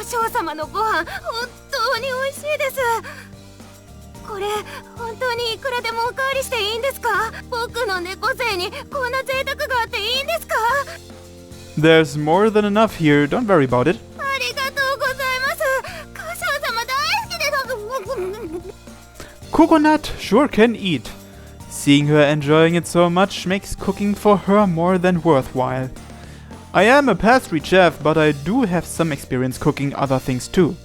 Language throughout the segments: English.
将様のご飯、本当に美味しいです。これ、本当にいくらでもおかわりしていいんですか？僕の猫背にこんな贅沢があっていいんですか？ There's more than enough here, don't worry about it. ありがとうございます。歌唱様大好きです。Coconut sure can eat. Seeing her enjoying it so much makes cooking for her more than worthwhile. I am a pastry chef, but I do have some experience cooking other things too.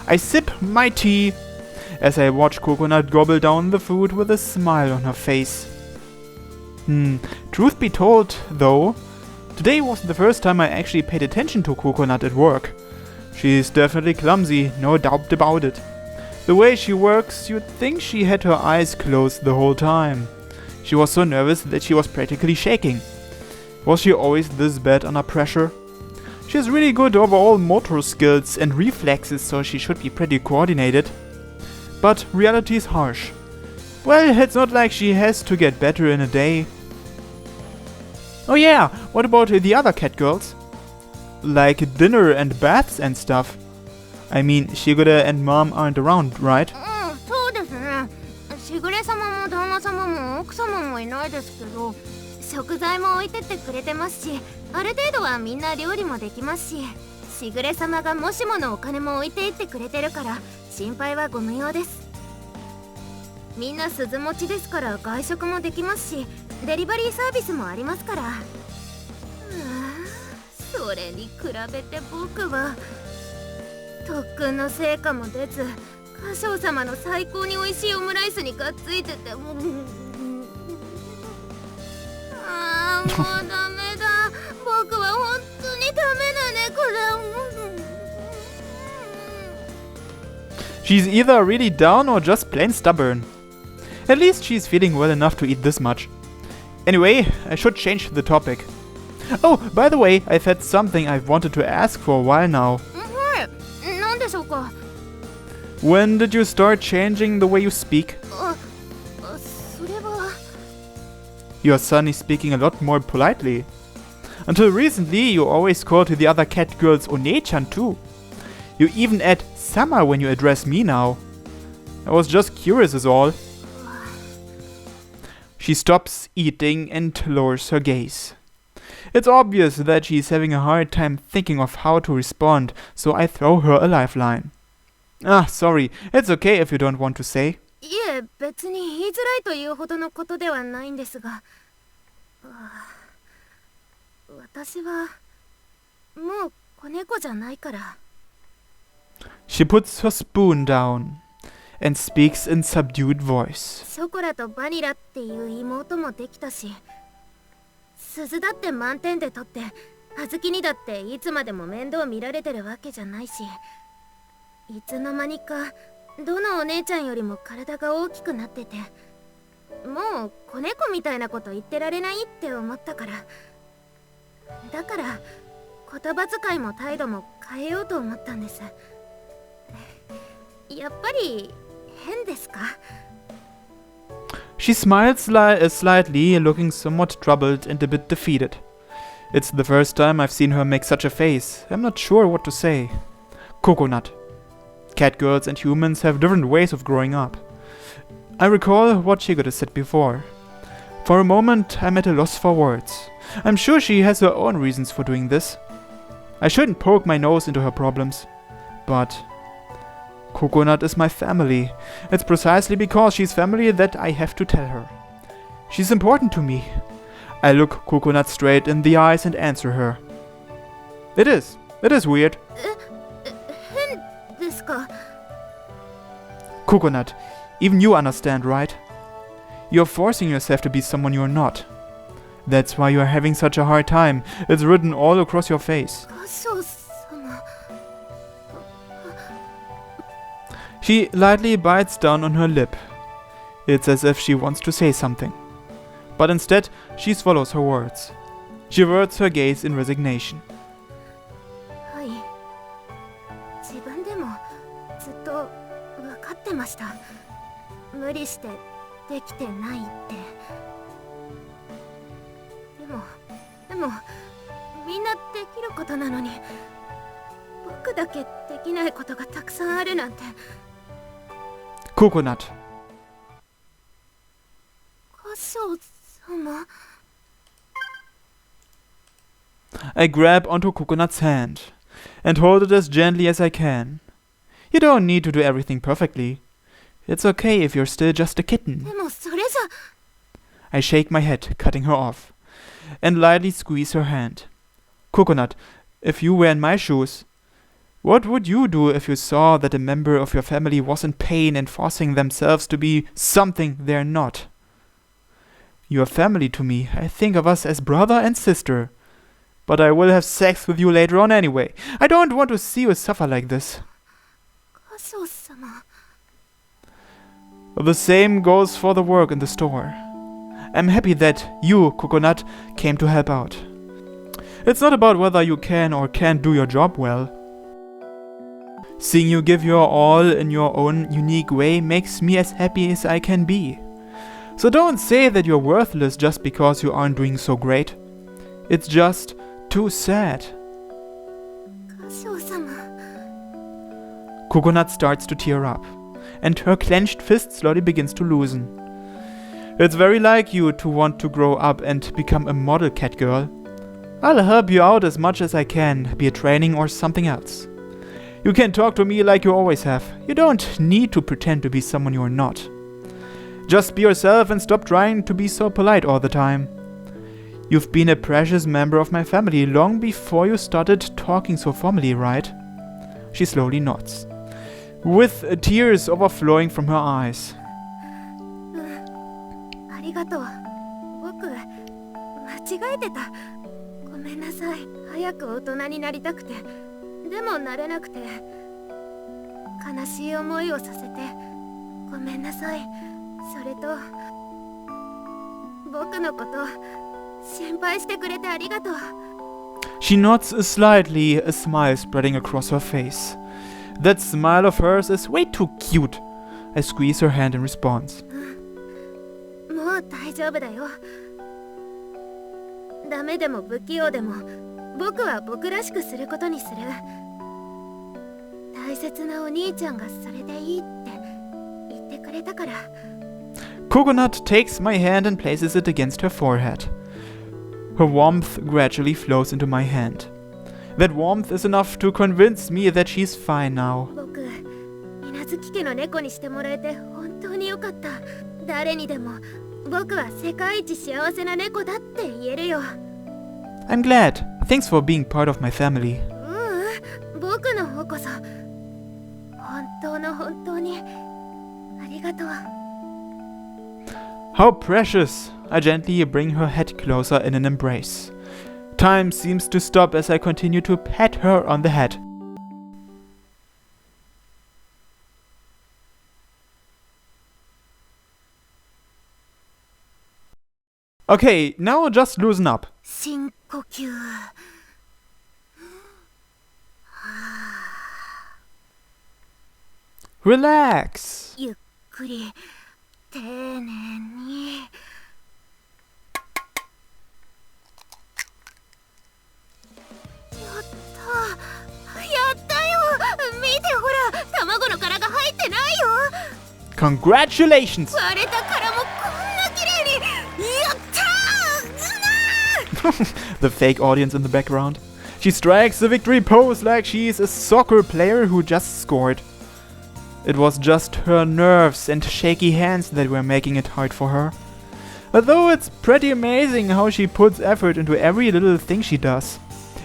I sip my tea as I watch Coconut gobble down the food with a smile on her face. Truth be told, though, today wasn't the first time I actually paid attention to Coconut at work. She's definitely clumsy, no doubt about it. The way she works, you'd think she had her eyes closed the whole time. She was so nervous that she was practically shaking. Was she always this bad under pressure? She has really good overall motor skills and reflexes, so she should be pretty coordinated. But reality is harsh. Well, it's not like she has to get better in a day. Oh yeah, what about the other cat girls? Like dinner and baths and stuff. I mean, Shigure and Mom aren't around, right? そうですね。しぐれ様も旦那様も奥様もいないですけど、食材も置いてってくれてますし、ある程度はみんな料理もできますし、しぐれ様がもしものお金も置いていってくれてるから心配はご無用です。みんな鈴持ちですから外食もできますし、デリバリーサービスもありますから。それに比べて僕は特訓の成果も出ず、歌唱様の最高に美味しいオムライスにがっついてて、もうダメだ。僕は本当にダメな猫だ。She's either really down or just plain stubborn. At least she's feeling well enough to eat this much. Anyway, I should change the topic. Oh, by the way, I've had something I've wanted to ask for a while now. はい、何でしょうか。When did you start changing the way you speak? それは。Your son is speaking a lot more politely. Until recently, you always called the other cat girls One-chan too. You even add Sama when you address me now. I was just curious is all. She stops eating and lowers her gaze. It's obvious that she's having a hard time thinking of how to respond, so I throw her a lifeline. Sorry, it's okay if you don't want to say. いえ、別に言いづらいというほどのことではないんですが、私はもう子猫じゃないから。She puts her spoon down and speaks in subdued voice. ショコラとバニラっていう妹もできたし、鈴だって満点で取って、あずきにだっていつまでも面倒見られてるわけじゃないし、いつの間にかどのお姉ちゃんよりも体が大きくなってて、もう子猫みたいなこと言ってられないって思ったから。だから言葉遣いも態度も変えようと思ったんです。やっぱり変ですか？ She smiles slightly, looking somewhat troubled and a bit defeated. It's the first time I've seen her make such a face. I'm not sure what to say. Coconut. Cat girls and humans have different ways of growing up. I recall what Shigure said before. For a moment, I'm at a loss for words. I'm sure she has her own reasons for doing this. I shouldn't poke my nose into her problems. But Coconut is my family. It's precisely because she's family that I have to tell her. She's important to me. I look Coconut straight in the eyes and answer her. It is weird. 変ですか？ Coconut, even you understand, right? You're forcing yourself to be someone you're not. That's why you're having such a hard time. It's written all across your face. 歌唱様。She lightly bites down on her lip. It's as if she wants to say something. But instead, she swallows her words. She averts her gaze in resignation. はい。自分でもずっと分かってました。無理してできてないって。でもみんなできることなのに、僕だけできないことがたくさんあるなんて。Coconut. 歌唱様。I grab onto Coconut's hand and hold it as gently as I can. You don't need to do everything perfectly. It's okay if you're still just a kitten. でもそれじゃ。I shake my head, cutting her off, and lightly squeeze her hand. Coconut, if you were in my shoes, what would you do if you saw that a member of your family was in pain and forcing themselves to be something they're not? You're family to me. I think of us as brother and sister. But I will have sex with you later on anyway. I don't want to see you suffer like this. 歌唱様。The same goes for the work in the store. I'm happy that you, Coconut, came to help out. It's not about whether you can or can't do your job well. Seeing you give your all in your own unique way makes me as happy as I can be. So don't say that you're worthless just because you aren't doing so great. It's just too sad. 歌唱様。Coconut starts to tear up, and her clenched fist slowly begins to loosen. It's very like you to want to grow up and become a model cat girl. I'll help you out as much as I can, be it training or something else. You can talk to me like you always have. You don't need to pretend to be someone you're not. Just be yourself and stop trying to be so polite all the time. You've been a precious member of my family long before you started talking so formally, right? She slowly nods, with tears overflowing from her eyes. ありがとう。僕、間違えてた。ごめんなさい。早く大人になりたくて。でもなれなくて。悲しい思いをさせて。ごめんなさい。それと、僕のこと、心配してくれてありがとう。She nods slightly, a smile spreading across her face. That smile of hers is way too cute. I squeeze her hand in response. もう大丈夫だよ。ダメでも不器用でも、僕は僕らしくすることにする。大切なお兄ちゃんがそれでいいって言ってくれたから。Coconut takes my hand and places it against her forehead. Her warmth gradually flows into my hand. That warmth is enough to convince me that she's fine now. 僕、稲月家の猫にしてもらえて本当によかった。誰にでも僕は世界一幸せな猫だって言えるよ。I'm glad. Thanks for being part of my family. 僕の方こそ本当にありがとう。How precious! I gently bring her head closer in an embrace. Time seems to stop as I continue to pat her on the head. Okay, now just loosen up. 深呼吸。Relax. ゆっくり丁寧に。やったよ。見てほら、卵の殻が入ってないよ。 Congratulations. 割れた殻もこんな綺麗に。やったー。The fake audience in the background. She strikes the victory pose like she's a soccer player who just scored. It was just her nerves and shaky hands that were making it hard for her. Although it's pretty amazing how she puts effort into every little thing she does.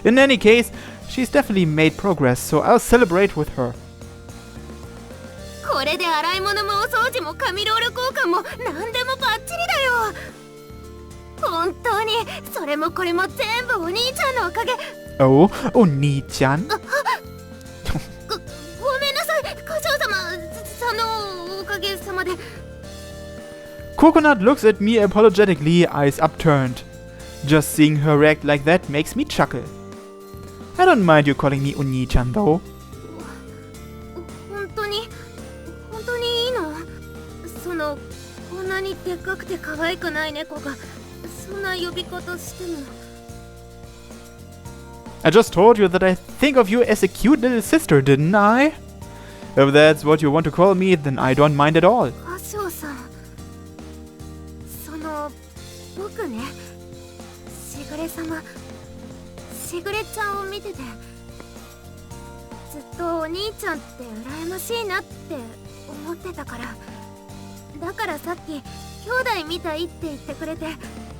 In any case, she's definitely made progress, so I'll celebrate with her. これで洗い物もお掃除も紙ロール交換も何でもバッチリだよ。本当にそれもこれも全部お兄ちゃんのおかげ。Oh, Oni-chan? ごめんなさい、課長様、そのおかげさまで。Coconut looks at me apologetically, eyes upturned. Just seeing her react like that makes me chuckle. I don't mind you calling me Oni-chan though. 本当にいいの？こんなにでっかくて可愛くない猫がそんな呼び方しても。I just told you that I think of you as a cute little sister, didn't I? If that's what you want to call me, then I don't mind at all. 歌唱さん、僕ね、しぐれ様、しぐれちゃんを見てて、ずっとお兄ちゃんって羨ましいなって思ってたから、だからさっき兄弟みたいって言ってくれて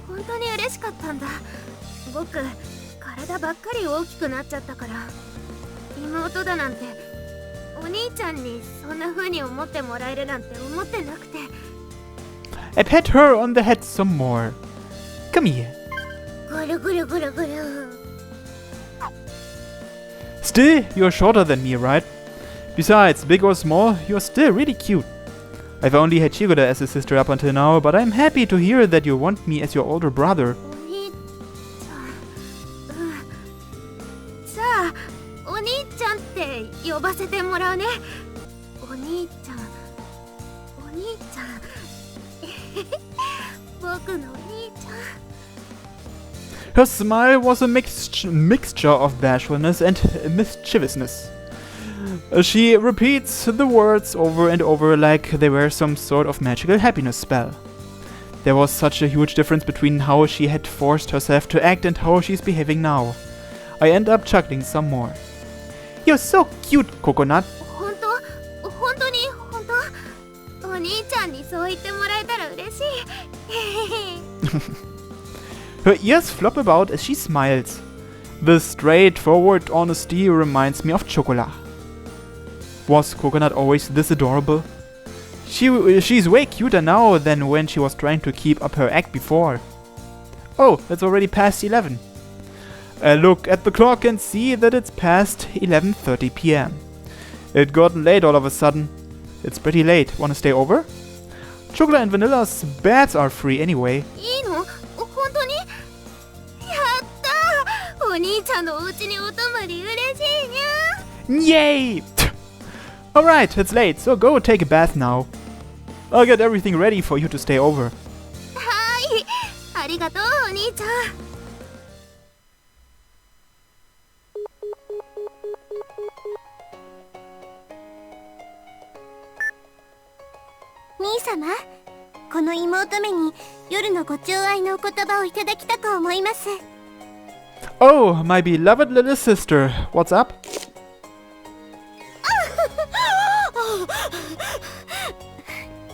本当に嬉しかったんだ。僕体ばっかり大きくなっちゃったから、妹だなんてお兄ちゃんにそんな風に思ってもらえるなんて思ってなくて。 I pat her on the head some more. Come here. ぐるぐるぐるぐる。 Still, you're shorter than me, right? Besides, big or small, you're still really cute. I've only had Chigoda as a sister up until now, but I'm happy to hear that you want me as your older brother. お兄ちゃん、じゃあお兄ちゃんって呼ばせてもらうね。お兄ちゃん、お兄ちゃん。僕のお兄ちゃん。 Her smile was a mixture of bashfulness and mischievousness. She repeats the words over and over like they were some sort of magical happiness spell. There was such a huge difference between how she had forced herself to act and how she's behaving now. I end up chuckling some more. You're so cute, Coconut. 本当にお兄ちゃんにそう言ってもらえたら嬉しい。 Her ears flop about as she smiles. The straightforward honesty reminds me of Chocolat. Was Coconut always this adorable? She's way cuter now than when she was trying to keep up her act before. Oh, it's already past 11. I look at the clock and see that it's past 11:30 p.m. It got late all of a sudden. It's pretty late. Wanna stay over? Chocolate and Vanilla's beds are free anyway. いいの？本当に？やったー！お兄ちゃんのお家にお泊まり嬉しいにゃ。 Yay! Alright, it's late, so go take a bath now. I'll get everything ready for you to stay over. はい、ありがとうお兄ちゃん。兄様、この妹めに夜のご寵愛のお言葉をいただきたく思います。 Oh, my beloved little sister, what's up?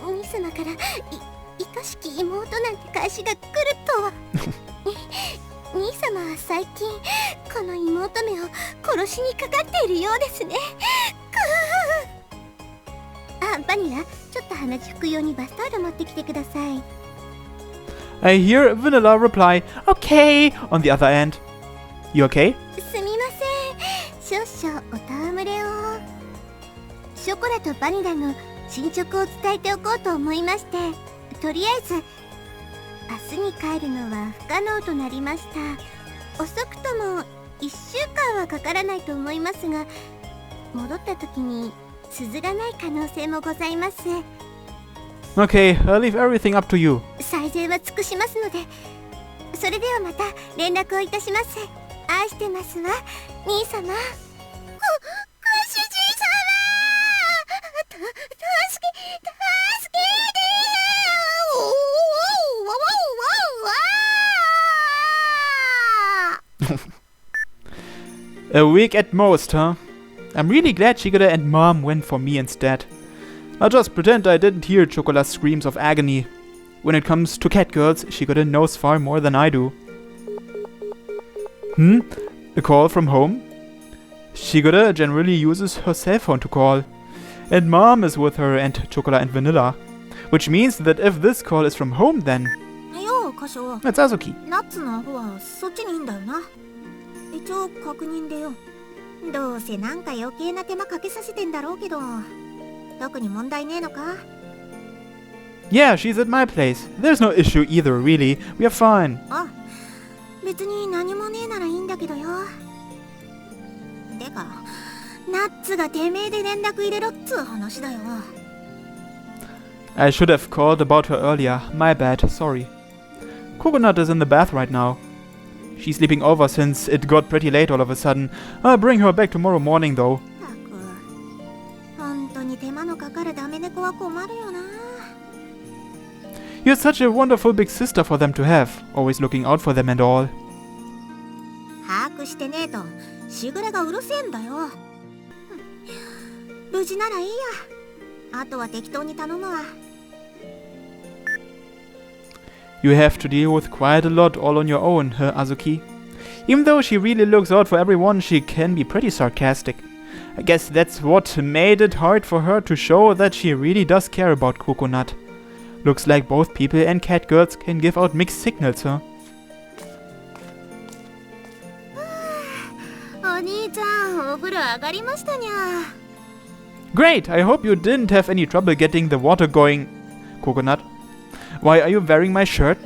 兄様から愛しき妹なんて返しが来るとは。兄様は最近この妹めを殺しにかかっているようですね。あ、バニラ、ちょっと鼻血拭くようにバスタオル持ってきてください。 I hear Vanilla reply, okay, on the other end. You okay? すみません、少々お戯れを。ショコラとバニラの進捗を伝えておこうと思いまして、とりあえず明日に帰るのは不可能となりました。遅くとも1週間はかからないと思いますが、戻った時に鈴がない可能性もございます。 Okay, I'll leave everything up to you. 最善は尽くしますので、それではまた連絡をいたします。愛してますわ、兄様。ご主人様、助けてー。 A week at most, huh? I'm really glad Chigoda and Mom went for me instead. I'll just pretend I didn't hear Chocola's screams of agony. When it comes to catgirls, Chigoda knows far more than I do. A call from home? Chigoda generally uses her cell phone to call. And Mom is with her and Chocola and Vanilla. Which means that if this call is from home then... よう、歌唱。 That's Azuki. ナッツのアホはそっちにいんだよな。一応確認でよ。どうせなんか余計な手間かけさせてんだろうけど、特に問題ねえのか？ Yeah, she's at my place. There's no issue either, really. We are fine. あ、別に何もねえならいいんだけどよ。てか、ナッツがてめえで連絡入れろっつう話だよ。 I should have called about her earlier. My bad, sorry. Coconut is in the bath right now. She's sleeping over since it got pretty late all of a sudden. I'll bring her back tomorrow morning though. たく本当に手間のかかるダメ猫は困るよな。 You're such a wonderful big sister for them to have, always looking out for them and all. 把握してねえとしぐれがうるせえんだよ。無事ならいいや。あとは適当に頼むわ。 You have to deal with quite a lot all on your own, Azuki. Even though she really looks out for everyone, she can be pretty sarcastic. I guess that's what made it hard for her to show that she really does care about Coconut. Looks like both people and cat girls can give out mixed signals, huh? お兄ちゃん、お風呂上がりましたにゃ。 Great! I hope you didn't have any trouble getting the water going, Coconut. Why are you wearing my shirt?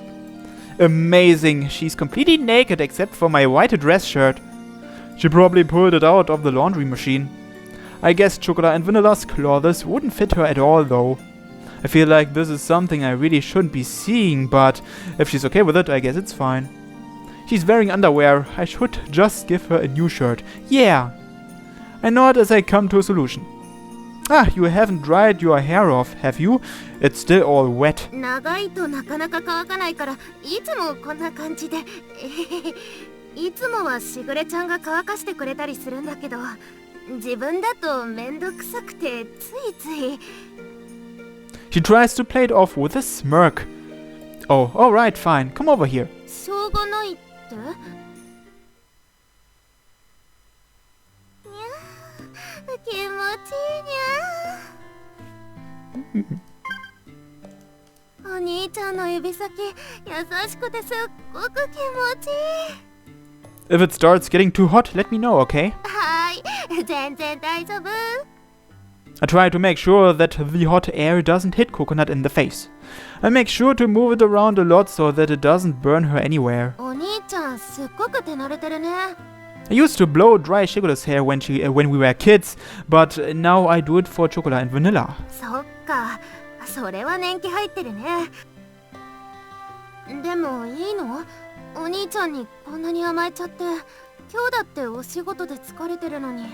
Amazing! She's completely naked except for my white dress shirt. She probably pulled it out of the laundry machine. I guess Chocolate and Vanilla's clothes wouldn't fit her at all though. I feel like this is something I really shouldn't be seeing, but if she's okay with it, I guess it's fine. She's wearing underwear. I should just give her a new shirt. Yeah! I nod as I come to a solution. Ah, you haven't dried your hair off, have you? It's still all wet. 長いとなかなか乾かないからいつもこんな感じでいつもはしぐれちゃんが乾かしてくれたりするんだけど自分だとめんどくさくてついつい She tries to play it off with a smirk. Oh, alright, fine. Come over here. しょうがないって気持ちいいにゃ。お兄ちゃんの指先優しくてすっごく気持ちいい If it starts getting too hot, let me know, okay? はい全然大丈夫 I try to make sure that the hot air doesn't hit Coconut in the face. I make sure to move it around a lot so that it doesn't burn her anywhere. お兄ちゃんすっごく手慣れてるね I used to blow dry Shigura's hair when we were kids, but now I do it for Chocolate and Vanilla. そっかそれは年季入ってるねでもいいのお兄ちゃんにこんなに甘えちゃって今日だってお仕事で疲れてるのに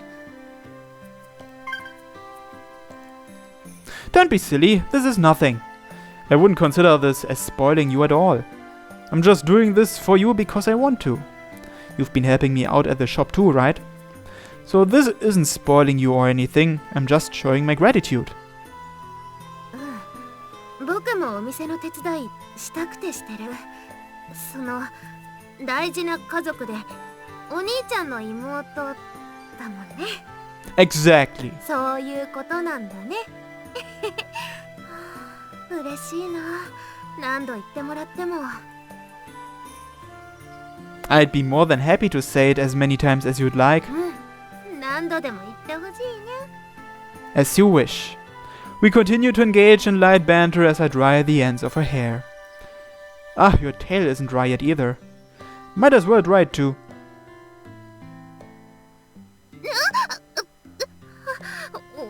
Don't be silly, this is nothing. I wouldn't consider this as spoiling you at all. I'm just doing this for you because I want to. You've been helping me out at the shop too, right? So this isn't spoiling you or anything, I'm just showing my gratitude. 僕もお店の手伝いしたくてしてるその大事な家族でお兄ちゃんの妹だもんね Exactly. そういうことなんだね嬉しいな何度言ってもらっても I'd be more than happy to say it as many times as you'd like. 何度でも言ってほしいね As you wish. We continue to engage in light banter as I dry the ends of her hair. Ah, your tail isn't dry yet either. Might as well dry it too.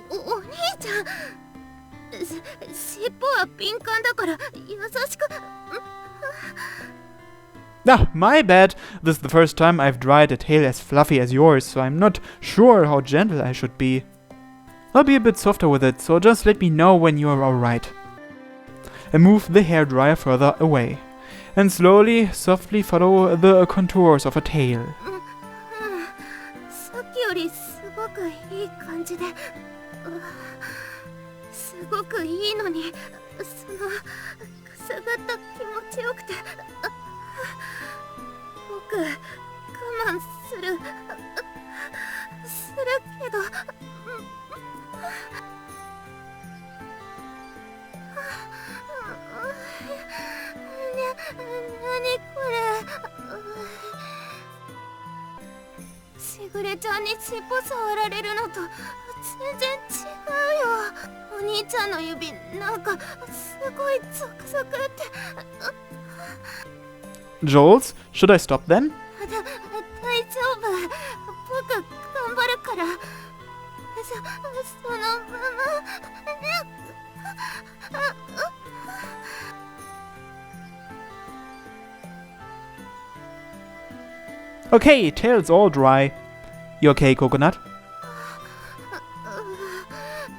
お兄ちゃん尻尾は敏感だから優しく Ah, my bad. This is the first time I've dried a tail as fluffy as yours, so I'm not sure how gentle I should be. I'll be a bit softer with it, so just let me know when you're alright. I move the hairdryer further away, and slowly, softly follow the contours of a tail. さっきよりすごくいい感じで、すごくいいのに、そのくすぐった気持ちよくて、僕我慢するけど、何これ。しぐれちゃんに尻尾触られるのと全然違うよ。お兄ちゃんの指なんかすごいゾクゾクって。Jules, should I stop then? 大丈夫。僕頑張るから。そのまま。Okay, tail's all dry. You okay, Coconut?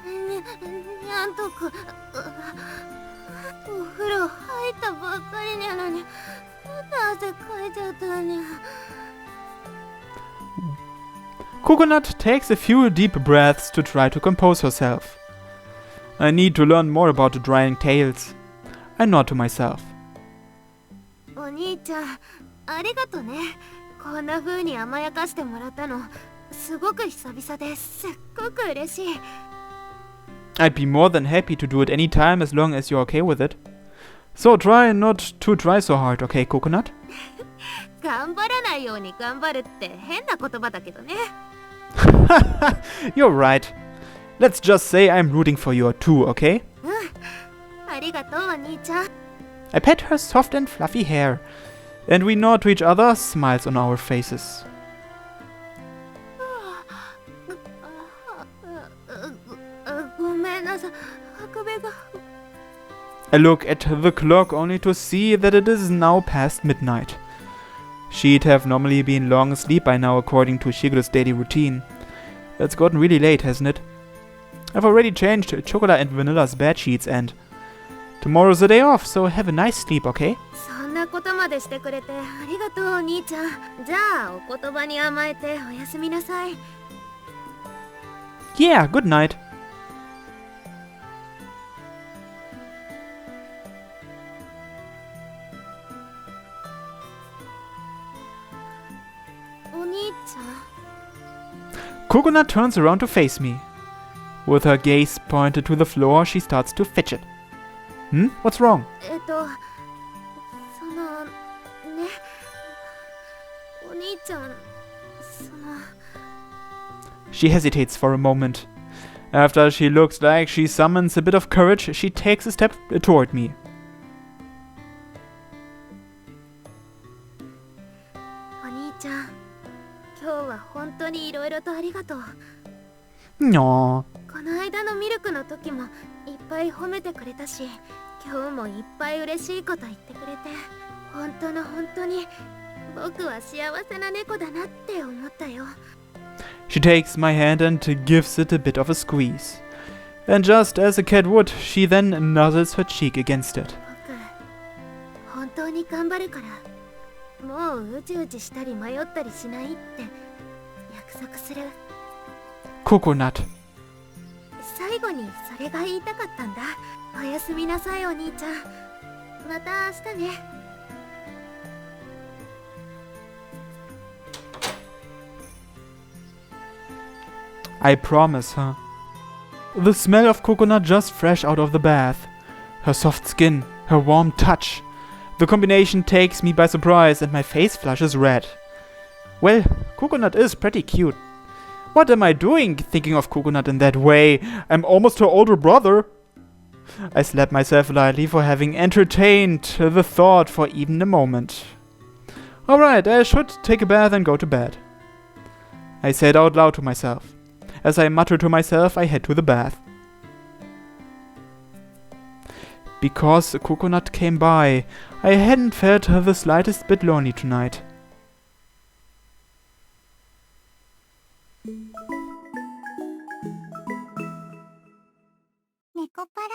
にゃんとくお風呂入ったばっかりなのにまた汗かいちゃったにゃ。 Coconut takes a few deep breaths to try to compose herself. I need to learn more about the drying tails. I nod to myself. お兄ちゃんありがとね。こんな風に甘やかしてもらったのすごく久々ですっごく嬉しい。 I'd be more than happy to do it any time as long as you're okay with it. So try not to try so hard, okay, Coconut? 頑張らないように頑張るって変な言葉だけどね。 You're right. Let's just say I'm rooting for you too, okay? ありがとうお兄ちゃん。 I pet her soft and fluffy hair, and we nod to each other, smiles on our faces. ごめんなさい。あくびが。 I look at the clock only to see that it is now past midnight. She'd have normally been long asleep by now according to Shigeru's daily routine. It's gotten really late, hasn't it? I've already changed Chocolate and Vanilla's bed sheets and tomorrow's the day off, so have a nice sleep, okay? そんなことまでしてくれてありがとうお兄ちゃん。じゃあお言葉に甘えておやすみなさい。 Yeah, good night. お兄ちゃん。 Coconut turns around to face me. With her gaze pointed to the floor, she starts to fidget. What's wrong? そのねお兄ちゃんその She hesitates for a moment. After she looks like she summons a bit of courage, she takes a step toward me. お兄ちゃん今日は本当にいろいろとありがとう。 No. この間のミルクの時もいっぱい褒めてくれたし今日もいっぱい嬉しいこと言ってくれて本当の本当に僕は幸せな猫だなって思ったよ。 She takes my hand and gives it a bit of a squeeze. And just as a cat would, she then nuzzles her cheek against it. 僕本当に頑張るからもううじうじしたり迷ったりしないって約束する。 Coconut. 最後にそれが言いたかったんだ。おやすみなさいお兄ちゃん。また明日ね。 I promise, huh? The smell of coconut just fresh out of the bath. Her soft skin, her warm touch. The combination takes me by surprise and my face flushes red. Well, Coconut is pretty cute. What am I doing thinking of Coconut in that way? I'm almost her older brother. I slap myself lightly for having entertained the thought for even a moment. Alright, I should take a bath and go to bed. I say it out loud to myself. As I mutter to myself, I head to the bath. Because Coconut came by, I hadn't felt the slightest bit lonely tonight. 猫パラ